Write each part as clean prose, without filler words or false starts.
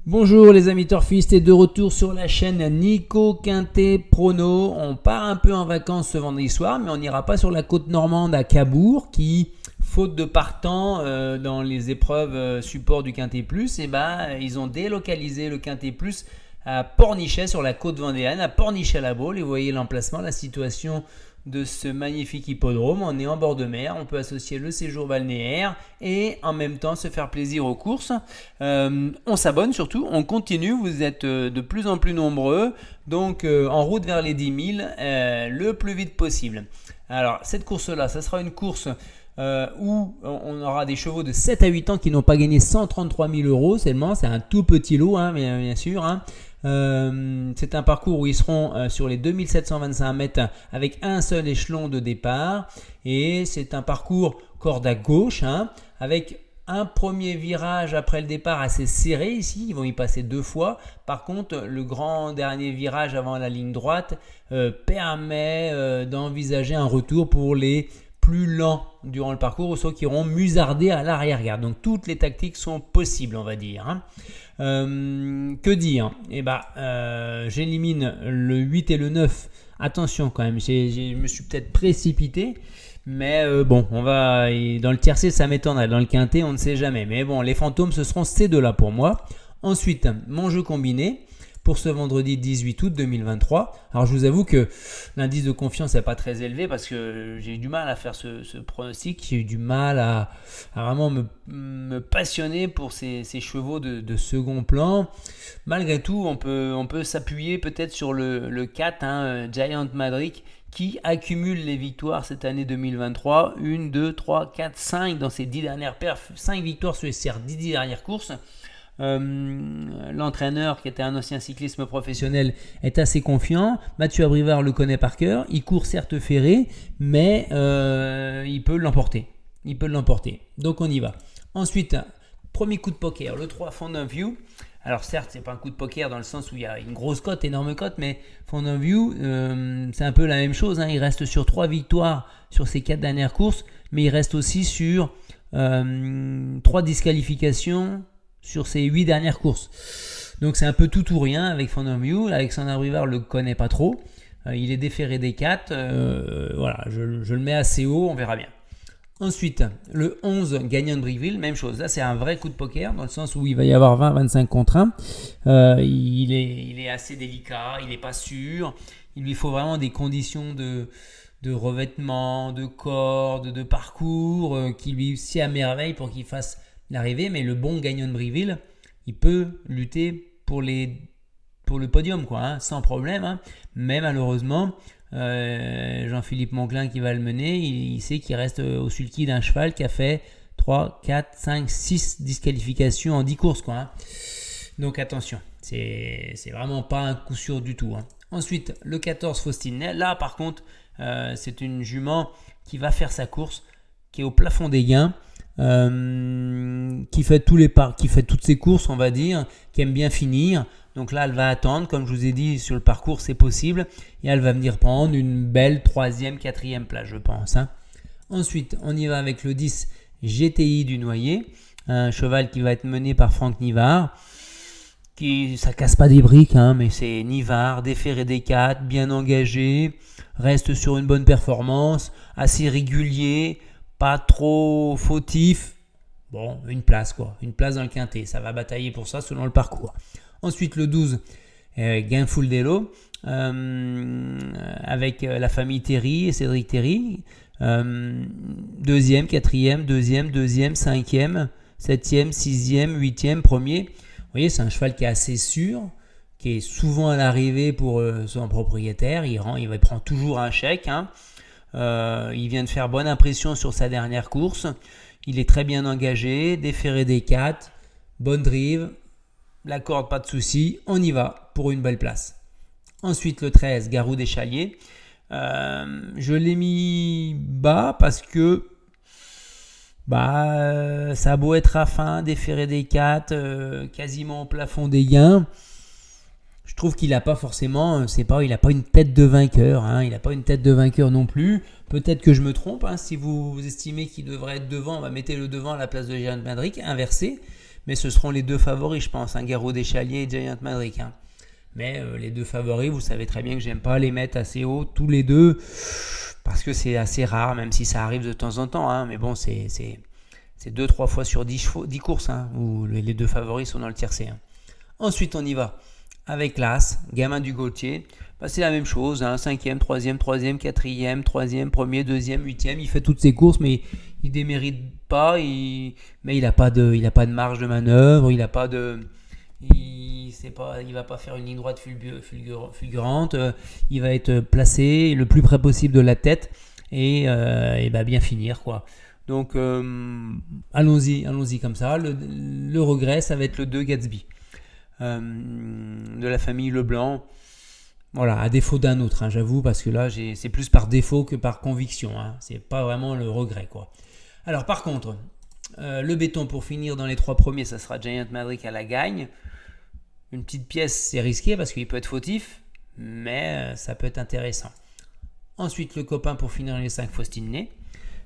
Bonjour les amis turfistes et de retour sur la chaîne Nico Quintet Prono. On part un peu en vacances ce vendredi soir, mais on n'ira pas sur la côte normande à Cabourg qui, faute de partants dans les épreuves support du Quintet Plus, ils ont délocalisé le Quintet Plus à Pornichet sur la côte vendéenne, à Pornichet-la-Baule. Et vous voyez l'emplacement, la situation de ce magnifique hippodrome. On est en bord de mer, on peut associer le séjour balnéaire et en même temps se faire plaisir aux courses. On s'abonne surtout, on continue, vous êtes de plus en plus nombreux, donc en route vers les 10 000 le plus vite possible. Alors cette course-là, ça sera une course où on aura des chevaux de 7 à 8 ans qui n'ont pas gagné 133 000 euros seulement. C'est un tout petit lot, bien sûr. C'est un parcours où ils seront sur les 2725 mètres avec un seul échelon de départ. Et c'est un parcours corde à gauche avec un premier virage après le départ assez serré ici. Ils vont y passer 2 fois. Par contre, le grand dernier virage avant la ligne droite permet d'envisager un retour pour les plus lents durant le parcours ou ceux qui auront musardé à l'arrière-garde. Donc toutes les tactiques sont possibles, on va dire. Que dire ? J'élimine le 8 et le 9. Attention quand même, je me suis peut-être précipité. Mais on va dans le tiercé, ça m'étonnerait. Dans le quintet, on ne sait jamais. Mais bon, les fantômes, ce seront ces deux-là pour moi. Ensuite, mon jeu combiné pour ce vendredi 18 août 2023. Alors, je vous avoue que l'indice de confiance n'est pas très élevé parce que j'ai eu du mal à faire ce pronostic. J'ai eu du mal à vraiment me passionner pour ces chevaux de second plan. Malgré tout, on peut s'appuyer peut-être sur le 4, Giant Madric, qui accumule les victoires cette année 2023. 1, 2, 3, 4, 5 dans ses 10 dernières perfs. 5 victoires sur ses 10 dernières courses. L'entraîneur, qui était un ancien cyclisme professionnel, est assez confiant. Mathieu Abrivard le connaît par cœur. Il court certes ferré, mais il peut l'emporter. Donc on y va. Ensuite, premier coup de poker, le 3 Fountain View. Alors certes, c'est pas un coup de poker dans le sens où il y a une grosse cote, énorme cote, mais Fountain View, c'est un peu la même chose. Il reste sur 3 victoires sur ses 4 dernières courses, mais il reste aussi sur 3 disqualifications sur ses 8 dernières courses. Donc c'est un peu tout ou rien avec Fountain View. Alexandre Abrivard le connaît pas trop. Il est déféré des 4. Je le mets assez haut, on verra bien. Ensuite, le 11, Gagnant Brickville, même chose. Là, c'est un vrai coup de poker dans le sens où il va y avoir 20-25 contre 1. Il est assez délicat, il n'est pas sûr. Il lui faut vraiment des conditions de revêtement, de corde, de parcours qui lui scie à merveille pour qu'il fasse l'arrivée. Mais le bon Gagnant Brickville, il peut lutter pour le podium, sans problème. Mais malheureusement, Jean-Philippe Monclin qui va le mener, il sait qu'il reste au sulky d'un cheval qui a fait 3, 4, 5, 6 disqualifications en 10 courses. Donc attention, c'est vraiment pas un coup sûr du tout. Ensuite, le 14 Faustine. Là par contre, c'est une jument qui va faire sa course, qui est au plafond des gains. Qui fait toutes ses courses, on va dire, qui aime bien finir. Donc là, elle va attendre, comme je vous ai dit, sur le parcours, c'est possible, et elle va venir prendre une belle 3e, 4e place, je pense. Ensuite, on y va avec le 10 GTI du Noyer, un cheval qui va être mené par Franck Nivard, ça casse pas des briques, mais c'est Nivard, déféré des 4, bien engagé, reste sur une bonne performance, assez régulier, pas trop fautif. Bon, une place dans le quintet. Ça va batailler pour ça selon le parcours. Ensuite, le 12, Gainful Delo, avec la famille Terry et Cédric Terry. 2e, 4e, 2e, 5e, 7e, 6e, 8e, 1er. Vous voyez, c'est un cheval qui est assez sûr, qui est souvent à l'arrivée pour son propriétaire. Il prend toujours un chèque. Il vient de faire bonne impression sur sa dernière course. Il est très bien engagé, déféré des 4, bonne drive, la corde, pas de souci. On y va pour une belle place. Ensuite, le 13, Garou des Chaliers. Je l'ai mis bas parce que ça a beau être à fin, déféré des 4, quasiment au plafond des gains. Je trouve qu'il n'a pas forcément, il n'a pas une tête de vainqueur. Il n'a pas une tête de vainqueur non plus. Peut-être que je me trompe. Si vous estimez qu'il devrait être devant, on va mettre le devant à la place de Giant Madric, inversé. mais ce seront les 2 favoris, je pense, Garreau des Chaliers et Giant Madrick. Mais les 2 favoris, vous savez très bien que j'aime pas les mettre assez haut, tous les deux, parce que c'est assez rare, même si ça arrive de temps en temps. Mais bon, c'est 2-3 fois sur 10 courses où les 2 favoris sont dans le tiercé. Ensuite, on y va avec l'As, gamin du Gauthier. C'est la même chose, 5e, 3e, 3e, 4e, 3e, 1er, 2e, 8e. Il fait toutes ses courses, mais il démérite pas. Mais il n'a pas de marge de manœuvre. Il va pas faire une ligne droite fulgurante. Il va être placé le plus près possible de la tête et bien finir, quoi. Donc allons-y comme ça. Le regret, ça va être le 2 Gatsby de la famille Leblanc. Voilà, à défaut d'un autre, j'avoue, parce que là, c'est plus par défaut que par conviction. C'est pas vraiment le regret, quoi. Alors, par contre, le béton pour finir dans les 3 premiers, ça sera Giant Madrick à la gagne. Une petite pièce, c'est risqué parce qu'il peut être fautif, mais ça peut être intéressant. Ensuite, le copain pour finir dans les 5 Faustine.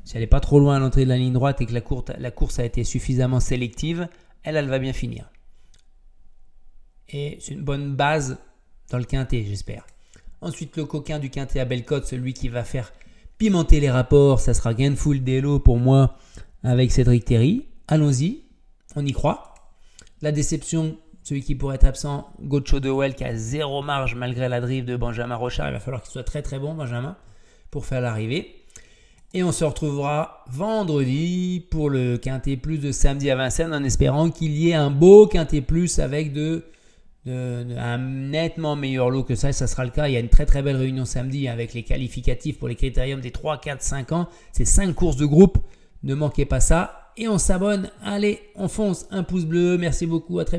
Si elle n'est pas trop loin à l'entrée de la ligne droite et que la course a été suffisamment sélective, elle va bien finir. Et c'est une bonne base dans le quintet, j'espère. Ensuite, le coquin du quintet à Bellecote, celui qui va faire pimenter les rapports, ça sera Gainful Delo pour moi avec Cédric Terry. Allons-y, on y croit. La déception, celui qui pourrait être absent, Gocho de Well qui a 0 marge malgré la drive de Benjamin Rochard. Il va falloir qu'il soit très très bon, Benjamin, pour faire l'arrivée. Et on se retrouvera vendredi pour le quintet plus de samedi à Vincennes en espérant qu'il y ait un beau quintet plus avec un nettement meilleur lot que ça, et ça sera le cas. Il y a une très très belle réunion samedi avec les qualificatifs pour les critériums des 3, 4, 5 ans. C'est 5 courses de groupe, ne manquez pas ça. Et on s'abonne, allez, on fonce, un pouce bleu, merci beaucoup, à très bientôt.